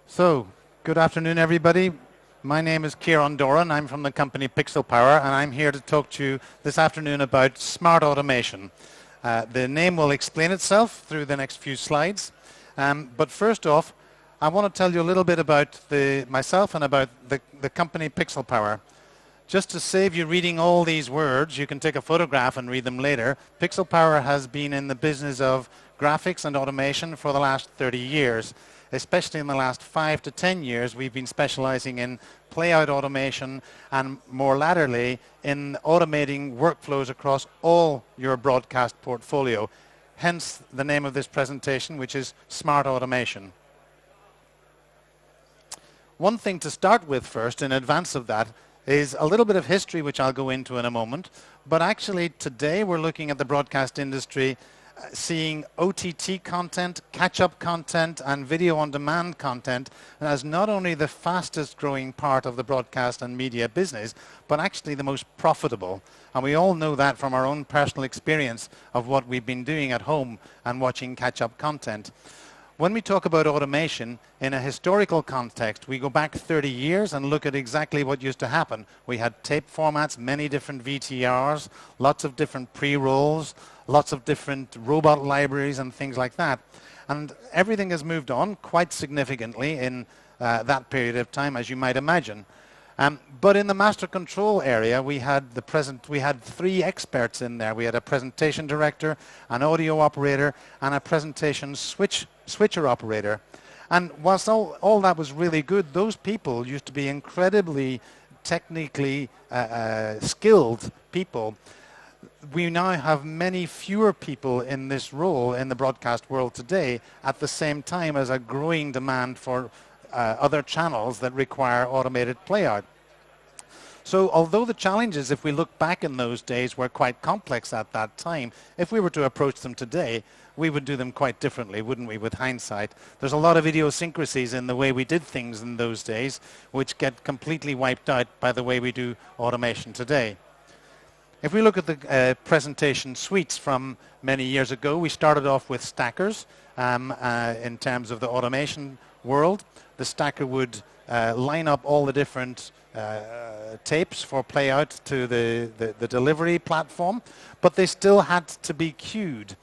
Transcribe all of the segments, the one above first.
So, good afternoon, everybody. My name is Ciáran Doran. I'm from the company Pixelpower, and I'm here to talk to you this afternoon about smart automation. The name will explain itself through the next few slides. But first off, I want to tell you a little bit about myself and about the company Pixelpower. Just to save you reading all these words, you can take a photograph and read them later. Pixelpower has been in the business of graphics and automation for the last 30 years. Especially in the last 5 to 10 years, we've been specializing in playout automation and more latterly in automating workflows across all your broadcast portfolio. Hence the name of this presentation, which is Smart Automation. One thing to start with first, in advance of that, is a little bit of history, which I'll go into in a moment. But actually today we're looking at the broadcast industry seeing OTT content, catch-up content, and video-on-demand content as not only the fastest growing part of the broadcast and media business, but actually the most profitable. And we all know that from our own personal experience of what we've been doing at home and watching catch-up content. When we talk about automation in a historical context, we go back 30 years and look at exactly what used to happen. We had tape formats, many different VTRs, lots of different pre-rolls, lots of different robot libraries and things like that. And everything has moved on quite significantly in that period of time, as you might imagine. But in the master control area, we had 3 experts in there. We had a presentation director, an audio operator, and a presentation switcher operator. And whilst all that was really good, those people used to be incredibly technically skilled people. We now have many fewer people in this role in the broadcast world today at the same time as a growing demand for other channels that require automated playout. So although the challenges, if we look back in those days, were quite complex at that time, if we were to approach them today, we would do them quite differently, wouldn't we, with hindsight? There's a lot of idiosyncrasies in the way we did things in those days, which get completely wiped out by the way we do automation today. If we look at the presentation suites from many years ago, we started off with stackers in terms of the automation world. The stacker would line up all the different tapes for playout to the delivery platform, but they still had to be queued.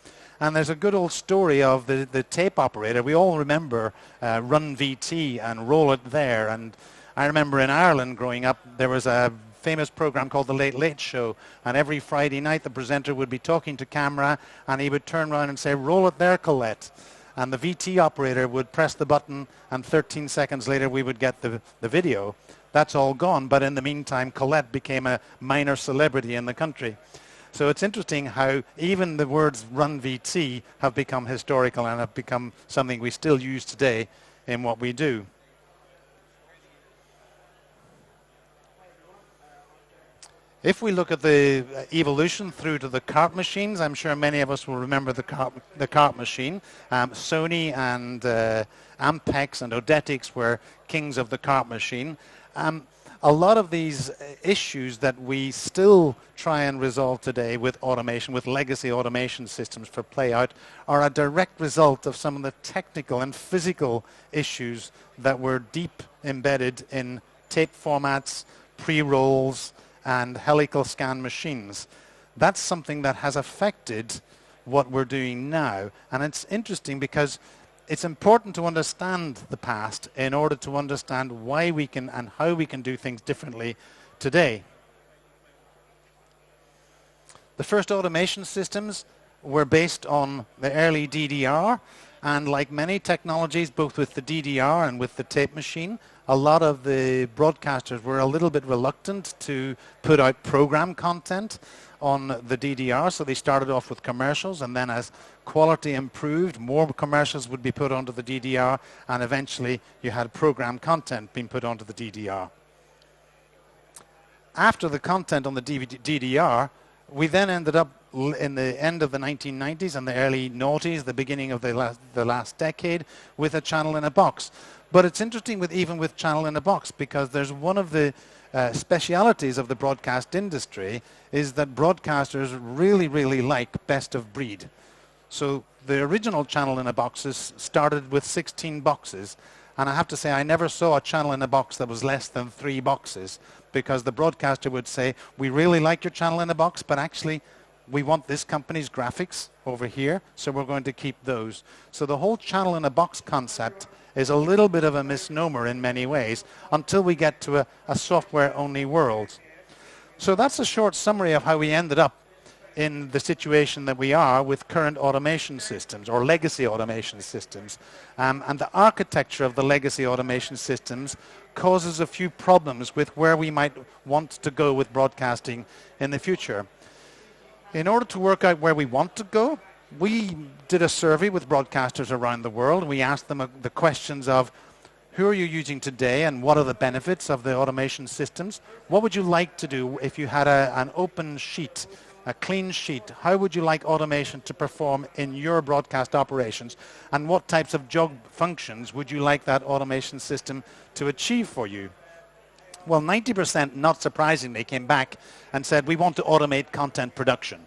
And there's a good old story of the tape operator. We all remember Run VT and Roll It There. And I remember in Ireland growing up, there was a famous program called The Late Late Show, and every Friday night the presenter would be talking to camera and he would turn around and say, "Roll it there, Colette." And the VT operator would press the button and 13 seconds later we would get the video. That's all gone, but in the meantime Colette became a minor celebrity in the country. So it's interesting how even the words Run VT have become historical and have become something we still use today in what we do. If we look at the evolution through to the cart machines, I'm sure many of us will remember the cart machine. Sony and Ampex and Odetics were kings of the cart machine. A lot of these issues that we still try and resolve today with automation, with legacy automation systems for playout, are a direct result of some of the technical and physical issues that were deep embedded in tape formats, pre-rolls, and helical scan machines. That's something that has affected what we're doing now. And it's interesting because it's important to understand the past in order to understand why we can and how we can do things differently today. The first automation systems were based on the early DDR, and like many technologies, both with the DDR and with the tape machine, a lot of the broadcasters were a little bit reluctant to put out program content on the DDR, so they started off with commercials, and then as quality improved, more commercials would be put onto the DDR, and eventually you had program content being put onto the DDR. After the content on the DDR, we then ended up in the end of the 1990s and the early noughties, the beginning of the last decade, with a channel in a box. But it's interesting even with channel in a box, because there's one of the specialities of the broadcast industry is that broadcasters really, really like best of breed. So the original channel in a boxes started with 16 boxes, and I have to say I never saw a channel in a box that was less than 3 boxes, because the broadcaster would say, we really like your channel in a box, but actually we want this company's graphics over here, so we're going to keep those. So the whole channel in a box concept is a little bit of a misnomer in many ways until we get to a software-only world. So that's a short summary of how we ended up in the situation that we are with current automation systems or legacy automation systems. And the architecture of the legacy automation systems causes a few problems with where we might want to go with broadcasting in the future. In order to work out where we want to go, we did a survey with broadcasters around the world. We asked them the questions of, who are you using today and what are the benefits of the automation systems? What would you like to do if you had an open sheet, a clean sheet? How would you like automation to perform in your broadcast operations? And what types of job functions would you like that automation system to achieve for you? Well, 90%, not surprisingly, came back and said, we want to automate content production.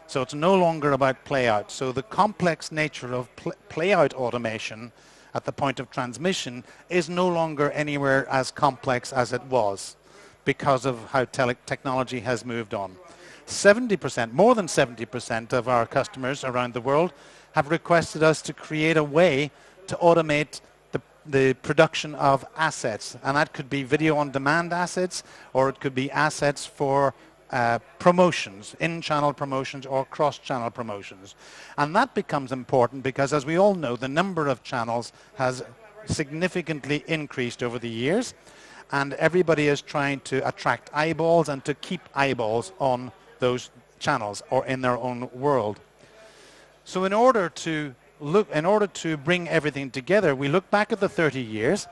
So it's no longer about playout. So the complex nature of playout automation at the point of transmission is no longer anywhere as complex as it was because of how technology has moved on. 70%, more than 70% of our customers around the world have requested us to create a way to automate the production of assets. And that could be video on demand assets, or it could be assets for promotions, in-channel promotions or cross-channel promotions. And that becomes important because, as we all know, the number of channels has significantly increased over the years, and everybody is trying to attract eyeballs and to keep eyeballs on those channels or in their own world. So in order to bring everything together, we look back at the 30 years.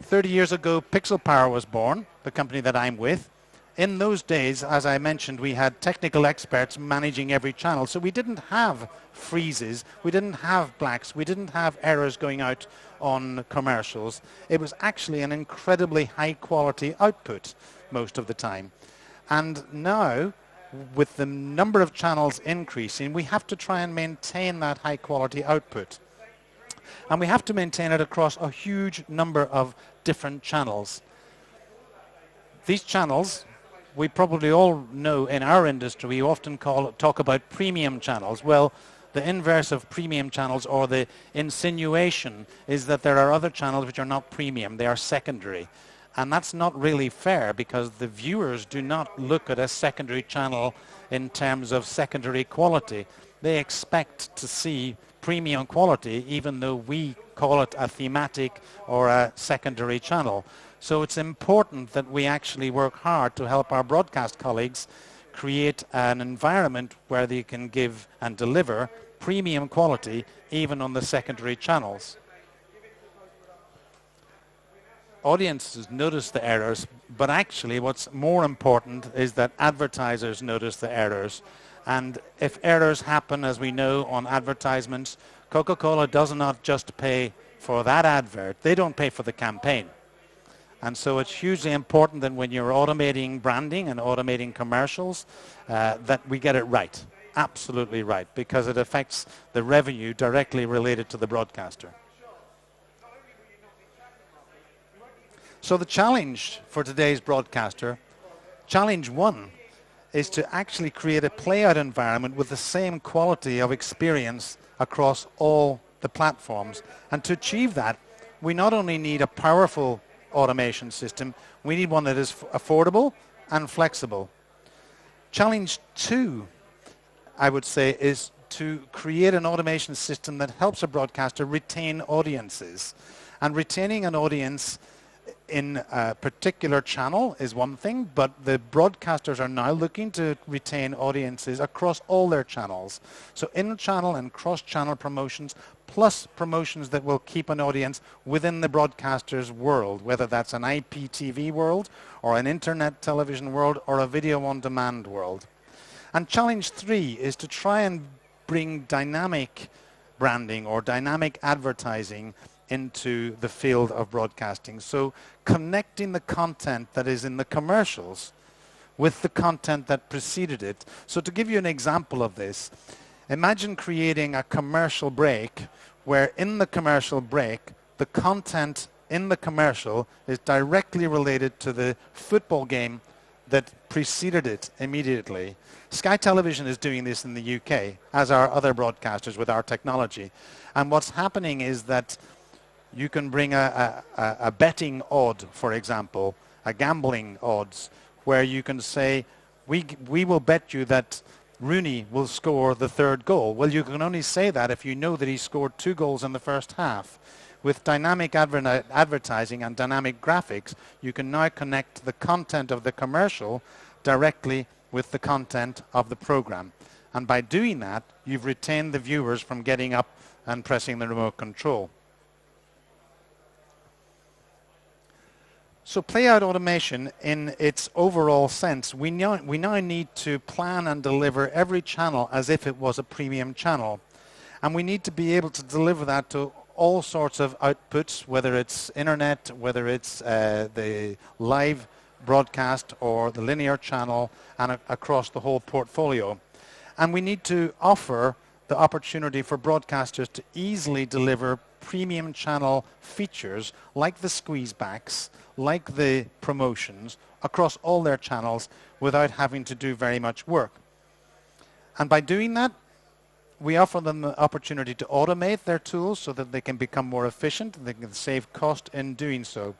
30 years ago, Pixelpower was born, the company that I'm with. In those days, as I mentioned, we had technical experts managing every channel. So we didn't have freezes, we didn't have blacks, we didn't have errors going out on commercials. It was actually an incredibly high quality output most of the time. And now, with the number of channels increasing, we have to try and maintain that high quality output. And we have to maintain it across a huge number of different channels. These channels, we probably all know in our industry, we often talk about premium channels. Well, the inverse of premium channels, or the insinuation, is that there are other channels which are not premium, they are secondary. And that's not really fair, because the viewers do not look at a secondary channel in terms of secondary quality. They expect to see premium quality, even though we call it a thematic or a secondary channel. So it's important that we actually work hard to help our broadcast colleagues create an environment where they can give and deliver premium quality even on the secondary channels. Audiences notice the errors, but actually what's more important is that advertisers notice the errors. And if errors happen, as we know, on advertisements, CocaCola does not just pay for that advert, they don't pay for the campaign. And so it's hugely important that when you're automating branding and automating commercials, that we get it right, absolutely right, because it affects the revenue directly related to the broadcaster. So the challenge for today's broadcaster, challenge one, is to actually create a playout environment with the same quality of experience across all the platforms. And to achieve that, we not only need a powerful automation system, we need one that is affordable and flexible. Challenge two, I would say, is to create an automation system that helps a broadcaster retain audiences. And retaining an audience in a particular channel is one thing, but the broadcasters are now looking to retain audiences across all their channels. So in-channel and cross-channel promotions, plus promotions that will keep an audience within the broadcaster's world, whether that's an IPTV world or an internet television world or a video-on-demand world. And challenge three is to try and bring dynamic branding or dynamic advertising into the field of broadcasting. So connecting the content that is in the commercials with the content that preceded it. So to give you an example of this, imagine creating a commercial break where in the commercial break, the content in the commercial is directly related to the football game that preceded it immediately. Sky Television is doing this in the UK, as are other broadcasters with our technology. And what's happening is that you can bring a betting odd, for example, a gambling odds, where you can say, we will bet you that Rooney will score the third goal. Well, you can only say that if you know that he scored 2 goals in the first half. With dynamic advertising and dynamic graphics, you can now connect the content of the commercial directly with the content of the program. And by doing that, you've retained the viewers from getting up and pressing the remote control. So Playout Automation, in its overall sense, we now need to plan and deliver every channel as if it was a premium channel. And we need to be able to deliver that to all sorts of outputs, whether it's internet, whether it's the live broadcast or the linear channel, and across the whole portfolio. And we need to offer the opportunity for broadcasters to easily deliver premium channel features like the squeezebacks, like the promotions, across all their channels without having to do very much work. And by doing that, we offer them the opportunity to automate their tools so that they can become more efficient, they can save cost in doing so.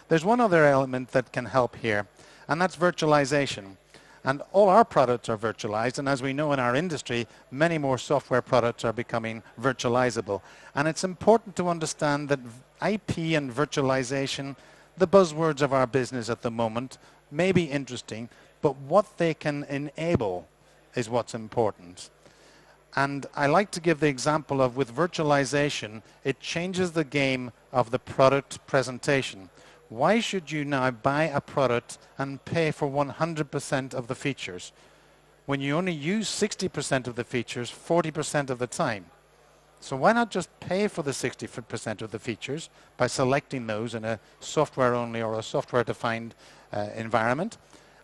There's one other element that can help here, and that's virtualization. And all our products are virtualized, and as we know in our industry, many more software products are becoming virtualizable. And it's important to understand that IP and virtualization, the buzzwords of our business at the moment, may be interesting, but what they can enable is what's important. And I like to give the example of, with virtualization, it changes the game of the product presentation. Why should you now buy a product and pay for 100% of the features when you only use 60% of the features 40% of the time? So why not just pay for the 60% of the features by selecting those in a software-only or a software-defined environment,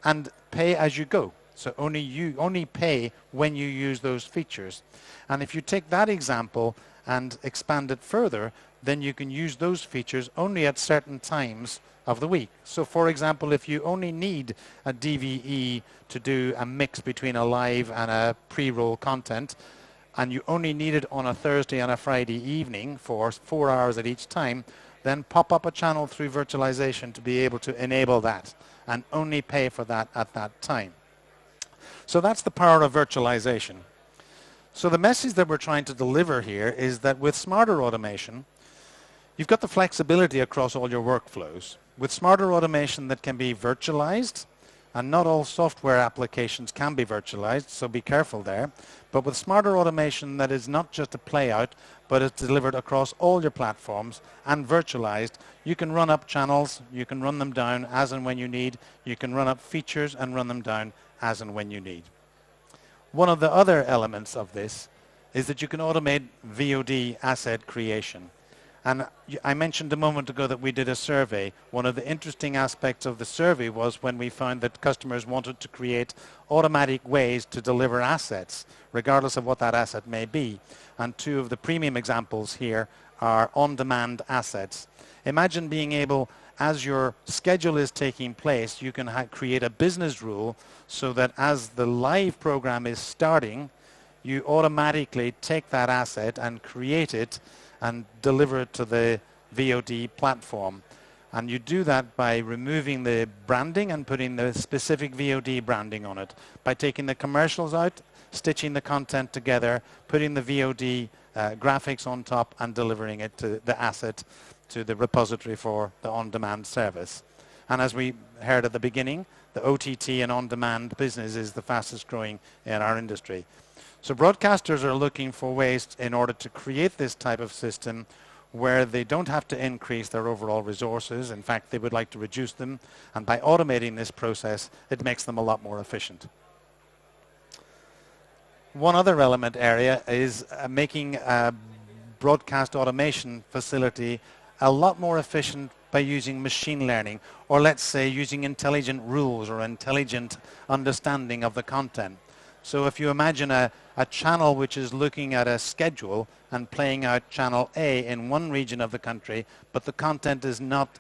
and pay as you go? So only pay when you use those features. And if you take that example and expand it further, then you can use those features only at certain times of the week. So for example, if you only need a DVE to do a mix between a live and a pre-roll content, and you only need it on a Thursday and a Friday evening for 4 hours at each time, then pop up a channel through virtualization to be able to enable that and only pay for that at that time. So that's the power of virtualization. So the message that we're trying to deliver here is that with smarter automation, you've got the flexibility across all your workflows. With smarter automation that can be virtualized, and not all software applications can be virtualized, so be careful there. But with smarter automation that is not just a playout, but it's delivered across all your platforms and virtualized, you can run up channels, you can run them down as and when you need, you can run up features and run them down as and when you need. One of the other elements of this is that you can automate VOD asset creation. And I mentioned a moment ago that we did a survey. One of the interesting aspects of the survey was when we found that customers wanted to create automatic ways to deliver assets, regardless of what that asset may be. And 2 of the premium examples here are on-demand assets. Imagine being able, as your schedule is taking place, you can create a business rule so that as the live program is starting, you automatically take that asset and create it and deliver it to the VOD platform. And you do that by removing the branding and putting the specific VOD branding on it, by taking the commercials out, stitching the content together, putting the VOD graphics on top, and delivering it to the asset to the repository for the on-demand service. And as we heard at the beginning, the OTT and on-demand business is the fastest growing in our industry. So broadcasters are looking for ways in order to create this type of system where they don't have to increase their overall resources. In fact, they would like to reduce them. And by automating this process, it makes them a lot more efficient. One other element area is making broadcast automation facility a lot more efficient by using machine learning, or let's say using intelligent rules or intelligent understanding of the content. So if you imagine a channel which is looking at a schedule and playing out channel A in one region of the country, but the content is not,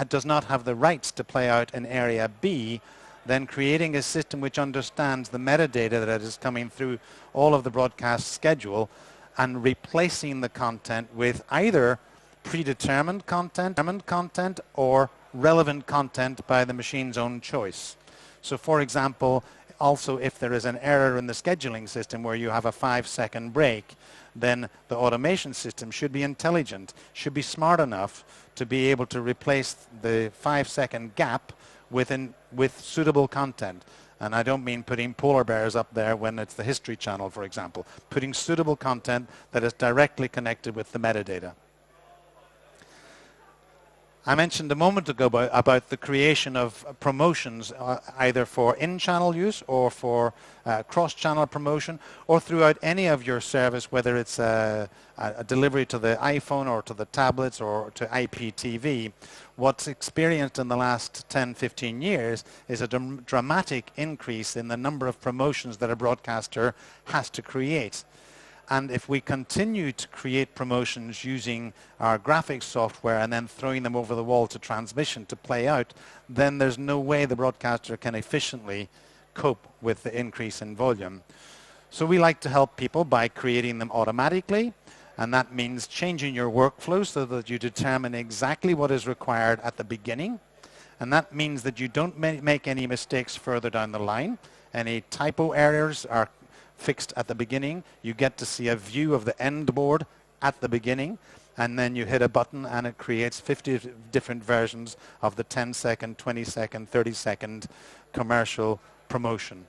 does not have the rights to play out in area B, then creating a system which understands the metadata that is coming through all of the broadcast schedule and replacing the content with either predetermined content or relevant content by the machine's own choice. So for example, also if there is an error in the scheduling system where you have a 5-second break, then the automation system should be intelligent, should be smart enough to be able to replace the 5-second gap with suitable content. And I don't mean putting polar bears up there when it's the History Channel, for example. Putting suitable content that is directly connected with the metadata. I mentioned a moment ago about the creation of promotions either for in-channel use or for cross-channel promotion or throughout any of your service, whether it's a delivery to the iPhone or to the tablets or to IPTV. What's experienced in the last 10, 15 years is a dramatic increase in the number of promotions that a broadcaster has to create. And if we continue to create promotions using our graphics software and then throwing them over the wall to transmission to play out, then there's no way the broadcaster can efficiently cope with the increase in volume. So we like to help people by creating them automatically, and that means changing your workflow so that you determine exactly what is required at the beginning. And that means that you don't make any mistakes further down the line. Any typo errors are fixed at the beginning. You get to see a view of the end board at the beginning, and then you hit a button and it creates 50 different versions of the 10-second, 20-second, 30-second commercial promotion.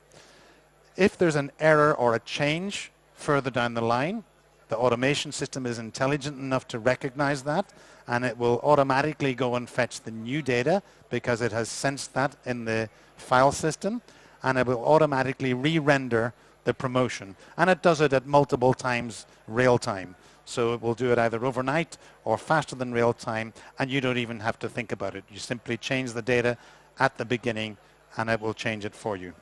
If there's an error or a change further down the line, the automation system is intelligent enough to recognize that, and it will automatically go and fetch the new data because it has sensed that in the file system, and it will automatically re-render the promotion, and it does it at multiple times real time. So it will do it either overnight or faster than real time, and you don't even have to think about it. You simply change the data at the beginning and it will change it for you.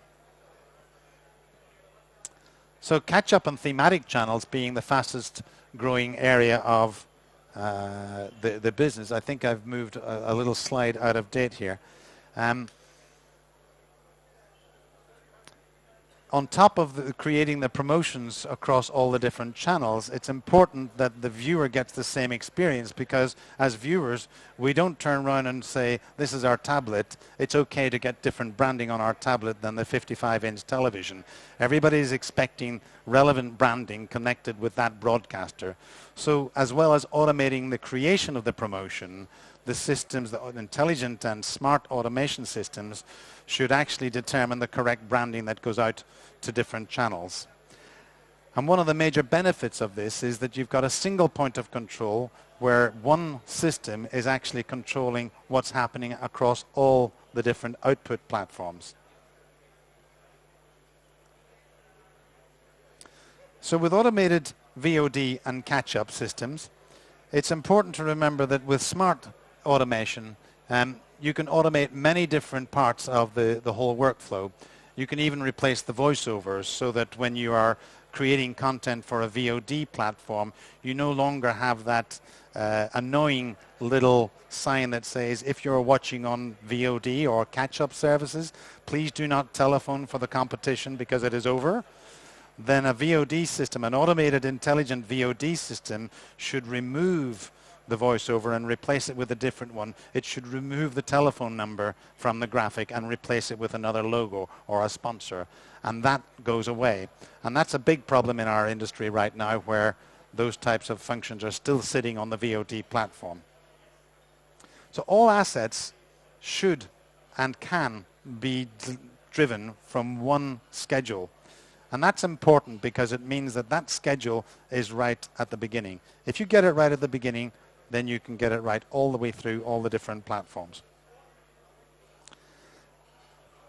So catch-up and thematic channels being the fastest growing area of the business. I think I've moved a little slide out of date here. On top of creating the promotions across all the different channels, it's important that the viewer gets the same experience, because as viewers, we don't turn around and say, this is our tablet. It's okay to get different branding on our tablet than the 55-inch television. Everybody's expecting relevant branding connected with that broadcaster. So as well as automating the creation of the promotion, the systems, the intelligent and smart automation systems, should actually determine the correct branding that goes out to different channels. And one of the major benefits of this is that you've got a single point of control where one system is actually controlling what's happening across all the different output platforms. So with automated VOD and catch-up systems, it's important to remember that with smart automation, you can automate many different parts of the whole workflow. You can even replace the voiceovers so that when you are creating content for a VOD platform, you no longer have that annoying little sign that says, if you're watching on VOD or catch-up services, please do not telephone for the competition because it is over. Then a VOD system, an automated intelligent VOD system, should remove the voiceover and replace it with a different one. It should remove the telephone number from the graphic and replace it with another logo or a sponsor, and that goes away. And that's a big problem in our industry right now, where those types of functions are still sitting on the VOD platform. So all assets should and can be driven from one schedule. And that's important because it means that that schedule is right at the beginning. If you get it right at the beginning, then you can get it right all the way through all the different platforms.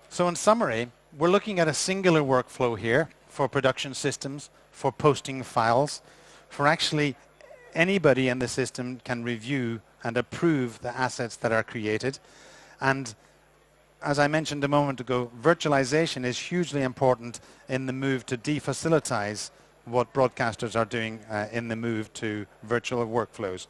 So in summary, we're looking at a singular workflow here for production systems, for posting files, for actually anybody in the system can review and approve the assets that are created. And as I mentioned a moment ago, virtualization is hugely important in the move to defacilitize what broadcasters are doing in the move to virtual workflows.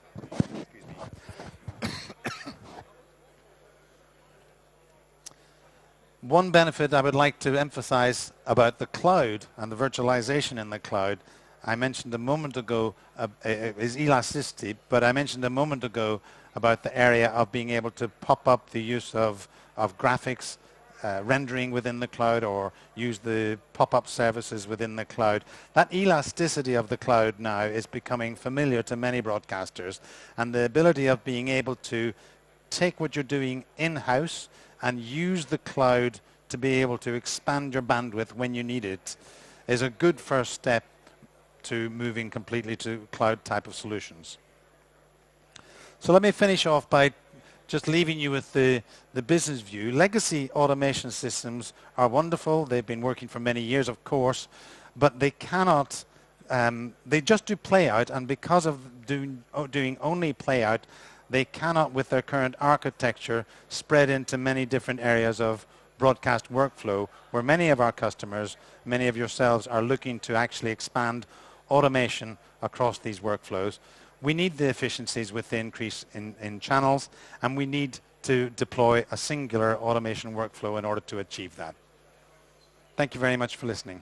One benefit I would like to emphasize about the cloud and the virtualization in the cloud, I mentioned a moment ago, is elasticity, but I mentioned a moment ago about the area of being able to pop up the use of graphics rendering within the cloud, or use the pop-up services within the cloud. That elasticity of the cloud now is becoming familiar to many broadcasters, and the ability of being able to take what you're doing in-house and use the cloud to be able to expand your bandwidth when you need it is a good first step to moving completely to cloud type of solutions. So let me finish off by just leaving you with the business view. Legacy automation systems are wonderful. They've been working for many years, of course, but they cannot, they just do playout, and because of doing only playout, they cannot, with their current architecture, spread into many different areas of broadcast workflow, where many of our customers, many of yourselves, are looking to actually expand automation across these workflows. We need the efficiencies with the increase in channels, and we need to deploy a singular automation workflow in order to achieve that. Thank you very much for listening.